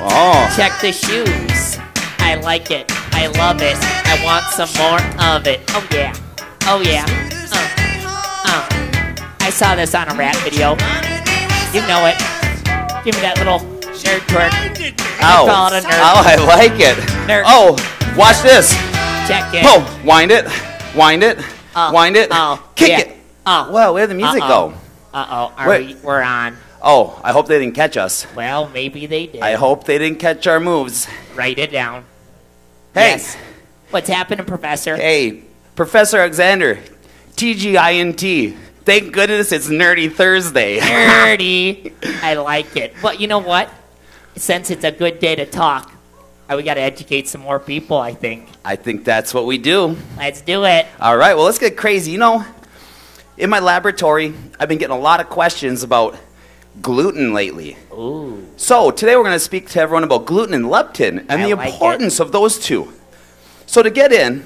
Oh. Check the shoes. I like it. I love it. I want some more of it. Oh yeah. Oh yeah. I saw this on a rap video. You know it. Give me that little nerd twerk. Oh. Call it a nerd. Oh, I like it. Nerd. Oh, watch this. Check it. Oh, wind it. Wind it. Wind it. Kick yeah. it. Well, where'd the music go? We're on. Oh, I hope they didn't catch us. Well, maybe they did. I hope they didn't catch our moves. Write it down. Hey. Yes. What's happening, Professor? Hey, Professor Alexander. TGINT. Thank goodness it's Nerdy Thursday. Nerdy. I like it. But you know what? Since it's a good day to talk, we got to educate some more people, I think. I think that's what we do. Let's do it. All right, well, let's get crazy. You know, in my laboratory, I've been getting a lot of questions about gluten lately. Ooh. So today we're going to speak to everyone about gluten and leptin and the importance of those two. So to get in,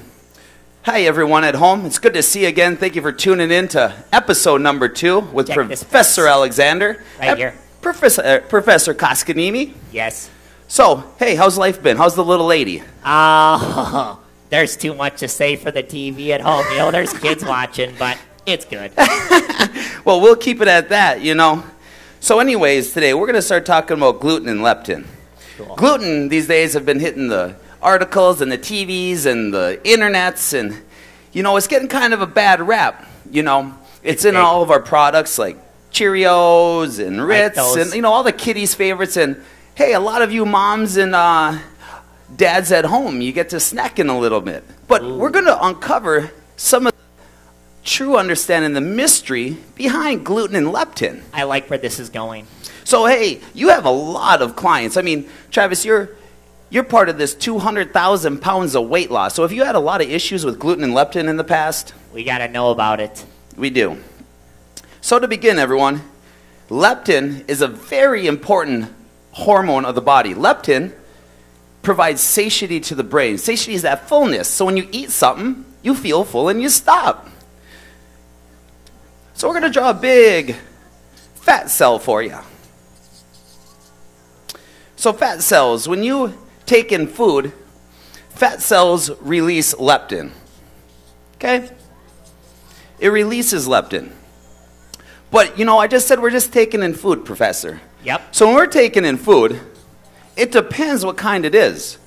hi everyone at home. It's good to see you again. Thank you for tuning in to episode number 2 with Professor Alexander. Right here. Professor Koskanimi. Yes. So, hey, how's life been? How's the little lady? Oh, there's too much to say for the TV at home. You know, there's kids watching, but it's good. Well, we'll keep it at that, you know. So anyways, today we're going to start talking about gluten and leptin. Cool. Gluten these days have been hitting the articles and the TVs and the internets, and, you know, it's getting kind of a bad rap, you know. It's in all of our products like Cheerios and Ritz and, you know, all the kiddies' favorites. And, hey, a lot of you moms and dads at home, you get to snack in a little bit. But we're going to uncover some of the true understanding, the mystery behind gluten and leptin. I like where this is going. So, hey, you have a lot of clients. I mean, Travis, you're part of this 200,000 pounds of weight loss. So have you had a lot of issues with gluten and leptin in the past? We got to know about it. We do. So to begin, everyone, leptin is a very important hormone of the body. Leptin provides satiety to the brain. Satiety is that fullness. So when you eat something, you feel full and you stop. So we're going to draw a big fat cell for you. So fat cells, when you take in food, fat cells release leptin. Okay? It releases leptin. But, you know, I just said we're just taking in food, Professor. Yep. So when we're taking in food, it depends what kind it is.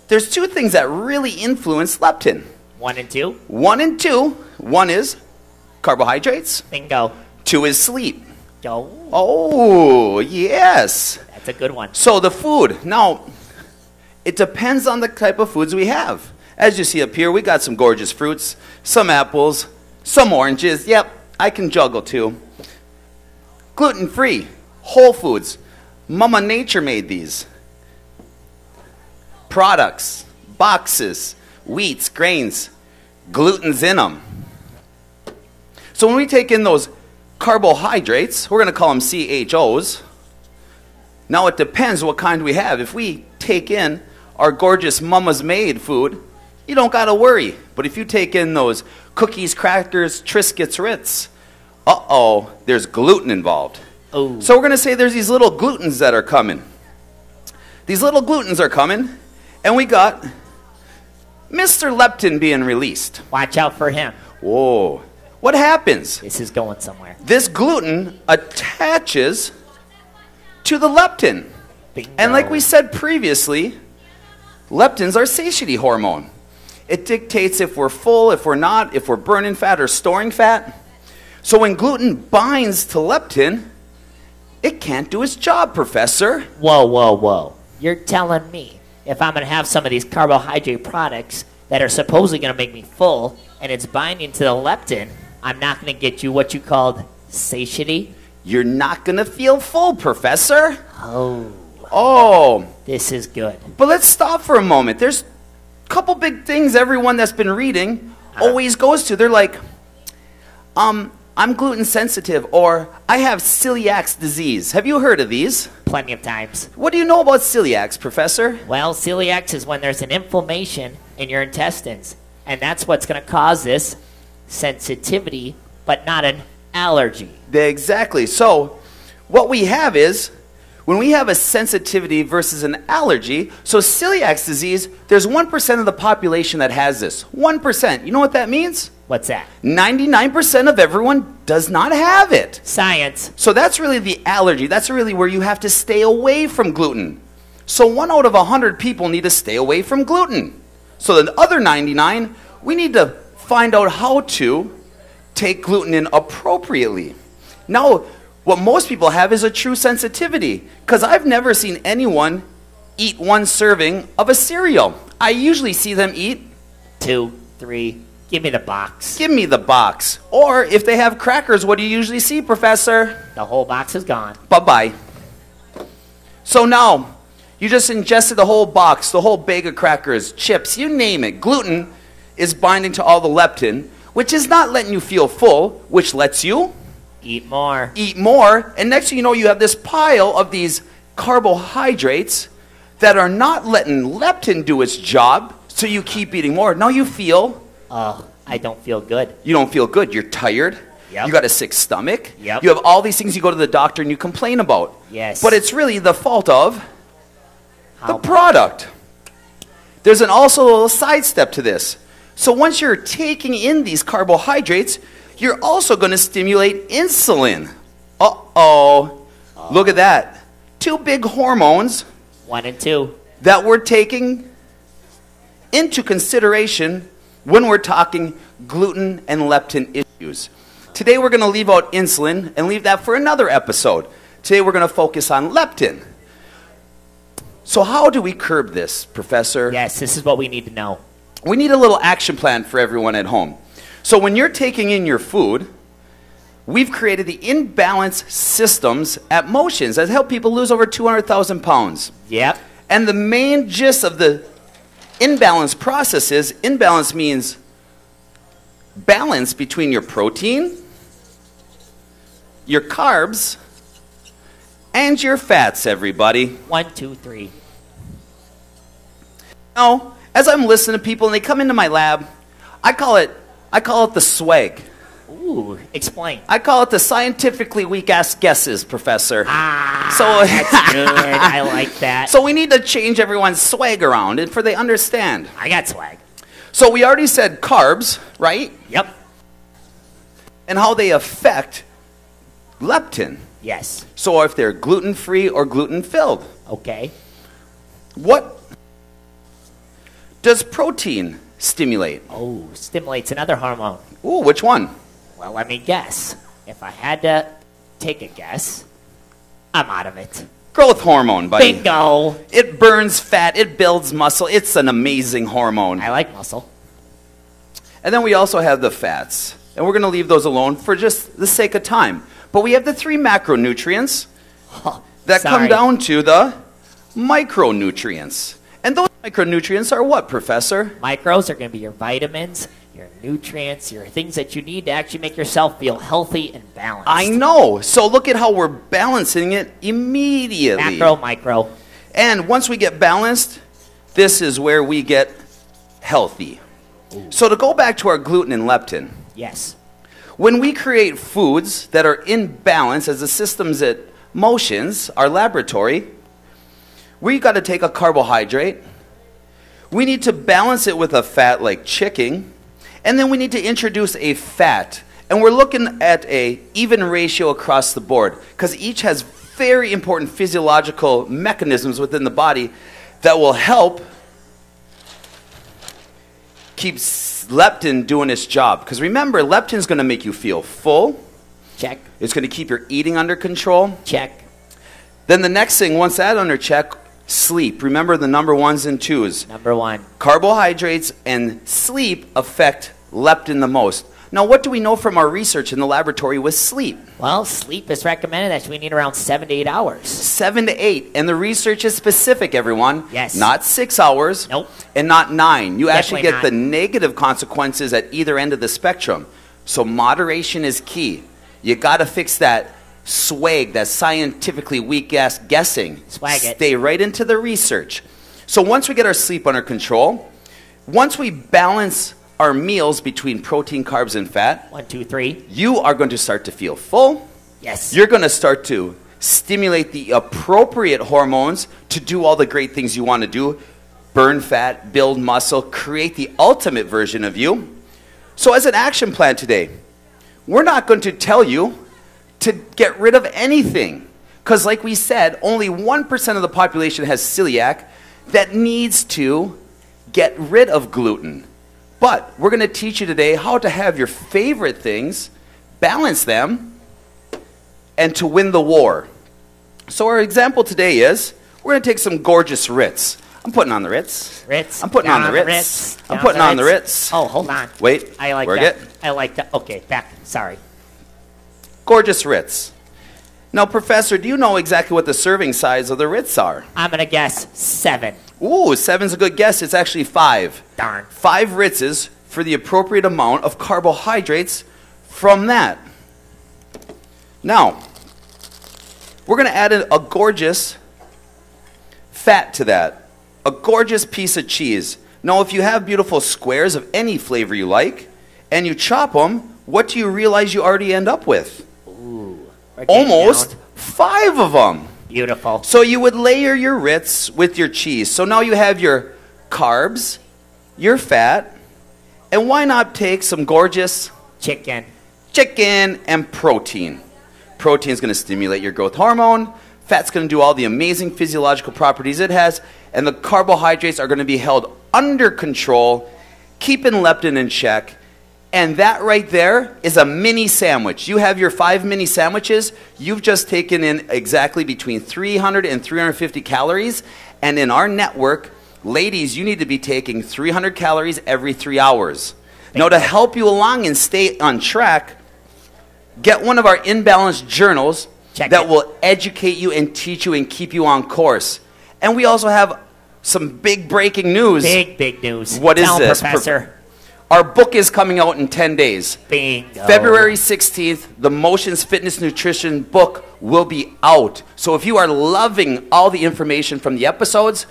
There's two things that really influence leptin. 1 and 2? 1 and 2. 1 is carbohydrates. Bingo. 2 is sleep. Go. Oh, yes. That's a good one. So the food. Now, it depends on the type of foods we have. As you see up here, we got some gorgeous fruits, some apples, some oranges. Yep, I can juggle too. Gluten-free, whole foods. Mama Nature made these. Products, boxes, wheats, grains, gluten's in them. So when we take in those carbohydrates, we're going to call them CHOs. Now it depends what kind we have. If we take in our gorgeous Mama's Made food, you don't got to worry. But if you take in those cookies, crackers, Triscuits, Ritz, there's gluten involved. Oh. So we're going to say there's these little glutens that are coming. These little glutens are coming, and we got Mr. Leptin being released. Watch out for him. Whoa. What happens? This is going somewhere. This gluten attaches to the leptin. Bingo. And like we said previously, leptin's our satiety hormone. It dictates if we're full, if we're not, if we're burning fat or storing fat. So when gluten binds to leptin, it can't do its job, Professor. Whoa, whoa, whoa. You're telling me if I'm going to have some of these carbohydrate products that are supposedly going to make me full and it's binding to the leptin, I'm not going to get you what you called satiety? You're not going to feel full, Professor. Oh. This is good. But let's stop for a moment. There's a couple big things everyone that's been reading always goes to. They're like, I'm gluten sensitive, or I have celiac disease. Have you heard of these? Plenty of times. What do you know about celiac, Professor? Well, celiac is when there's an inflammation in your intestines, and that's what's going to cause this sensitivity, but not an allergy. Exactly. So what we have is when we have a sensitivity versus an allergy, so celiac disease, there's 1% of the population that has this. 1%. You know what that means? What's that? 99% of everyone does not have it. Science. So that's really the allergy. That's really where you have to stay away from gluten. So 1 out of 100 people need to stay away from gluten. So the other 99, we need to find out how to take gluten in appropriately. Now, what most people have is a true sensitivity, because I've never seen anyone eat 1 serving of a cereal. I usually see them eat 2, 3. Give me the box. Give me the box. Or if they have crackers, what do you usually see, Professor? The whole box is gone. Bye-bye. So now, you just ingested the whole box, the whole bag of crackers, chips, you name it. Gluten is binding to all the leptin, which is not letting you feel full, which lets you eat more. Eat more. And next thing you know, you have this pile of these carbohydrates that are not letting leptin do its job, so you keep eating more. Now you feel... Oh, I don't feel good. You don't feel good. You're tired. Yep. You got a sick stomach. Yep. You have all these things you go to the doctor and you complain about. Yes. But it's really the fault of How the product. There's also a little side step to this. So once you're taking in these carbohydrates, you're also going to stimulate insulin. Uh-oh. Look at that. 2 big hormones 1 and 2 that we're taking into consideration when we're talking gluten and leptin issues. Today we're going to leave out insulin and leave that for another episode. Today we're going to focus on leptin. So how do we curb this, Professor? Yes, this is what we need to know. We need a little action plan for everyone at home. So when you're taking in your food, we've created the imbalance systems at Motions that help people lose over 200,000 pounds. Yep. And the main gist of the imbalance process is, imbalance means balance between your protein, your carbs, and your fats, everybody. 1, 2, 3. Now, as I'm listening to people and they come into my lab, I call it the swag. Ooh, explain. I call it the scientifically weak-ass guesses, Professor. That's good. I like that. So we need to change everyone's swag around and for they understand. I got swag. So we already said carbs, right? Yep. And how they affect leptin. Yes. So if they're gluten-free or gluten-filled. Okay. What does protein stimulate? Oh, stimulates another hormone. Ooh, which one? Well, let me guess. If I had to take a guess, I'm out of it. Growth hormone, buddy. Bingo. It burns fat. It builds muscle. It's an amazing hormone. I like muscle. And then we also have the fats. And we're going to leave those alone for just the sake of time. But we have the 3 macronutrients that come down to the micronutrients. And those micronutrients are what, Professor? Micros are going to be your vitamins, your nutrients, your things that you need to actually make yourself feel healthy and balanced. I know. So look at how we're balancing it immediately. Macro, micro. And once we get balanced, this is where we get healthy. Ooh. So to go back to our gluten and leptin. Yes. When we create foods that are in balance as the systems at Motions, our laboratory, we got to take a carbohydrate. We need to balance it with a fat like chicken. And then we need to introduce a fat. And we're looking at a even ratio across the board because each has very important physiological mechanisms within the body that will help keep leptin doing its job. Because remember, leptin is going to make you feel full. Check. It's going to keep your eating under control. Check. Then the next thing, once that under check, sleep. Remember the number 1s and 2s. Number 1. Carbohydrates and sleep affect leptin the most. Now, what do we know from our research in the laboratory with sleep? Well, sleep is recommended that we need around 7 to 8 hours. 7 to 8. And the research is specific, everyone. Yes. Not 6 hours. Nope. And not 9. You actually get not. the negative consequences at either end of the spectrum. So moderation is key. You got to fix that swag, that scientifically weak-ass guessing. Swag it. Stay right into the research. So once we get our sleep under control, once we balance our meals between protein, carbs, and fat, 1, 2, 3. you are going to start to feel full. Yes. You're going to start to stimulate the appropriate hormones to do all the great things you want to do, burn fat, build muscle, create the ultimate version of you. So as an action plan today, we're not going to tell you to get rid of anything, because like we said, only 1% of the population has celiac that needs to get rid of gluten. But we're going to teach you today how to have your favorite things, balance them, and to win the war. So our example today is, we're going to take some gorgeous Ritz. I'm putting on the Ritz. Ritz. I'm putting on the Ritz. I'm putting on the Ritz. Oh, hold on. Wait. I like that. I like that. Okay, back. Sorry. Gorgeous Ritz. Now, Professor, do you know exactly what the serving size of the Ritz are? I'm going to guess 7. Ooh, 7's a good guess. It's actually 5. Darn. 5 Ritzes for the appropriate amount of carbohydrates from that. Now, we're going to add a gorgeous fat to that. A gorgeous piece of cheese. Now, if you have beautiful squares of any flavor you like, and you chop them, what do you realize you already end up with? Ooh. Almost 5 of them. Beautiful. So you would layer your Ritz with your cheese. So now you have your carbs, your fat, and why not take some gorgeous chicken and protein. Protein is going to stimulate your growth hormone. Fat's going to do all the amazing physiological properties it has, and the carbohydrates are going to be held under control, keeping leptin in check. And that right there is a mini sandwich. You have your 5 mini sandwiches. You've just taken in exactly between 300 and 350 calories. And in our network, ladies, you need to be taking 300 calories every 3 hours. Now, to help you along and stay on track, get one of our imbalanced journals that will educate you and teach you and keep you on course. And we also have some big breaking news. Big news. What is this? Professor. Our book is coming out in 10 days. Bingo. February 16th, the Motions Fitness Nutrition book will be out. So if you are loving all the information from the episodes,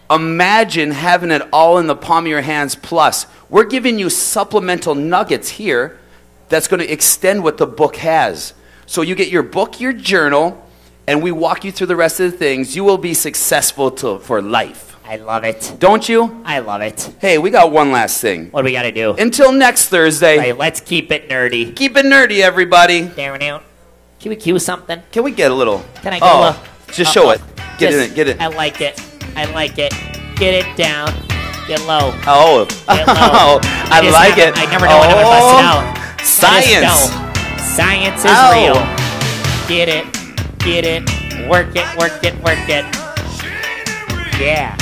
imagine having it all in the palm of your hands. Plus, we're giving you supplemental nuggets here that's going to extend what the book has. So you get your book, your journal, and we walk you through the rest of the things. You will be successful for life. I love it. Don't you? I love it. Hey, we got one last thing. What do we got to do? Until next Thursday. Right, let's keep it nerdy. Keep it nerdy, everybody. Can we cue something? Can we get a little? Can I go? Just show it. Get it. I like it. Get it down. Get low. Oh. Get low. I like it. I never know when I'm going to bust it out. Science. Science is real. Get it. Work it. Yeah.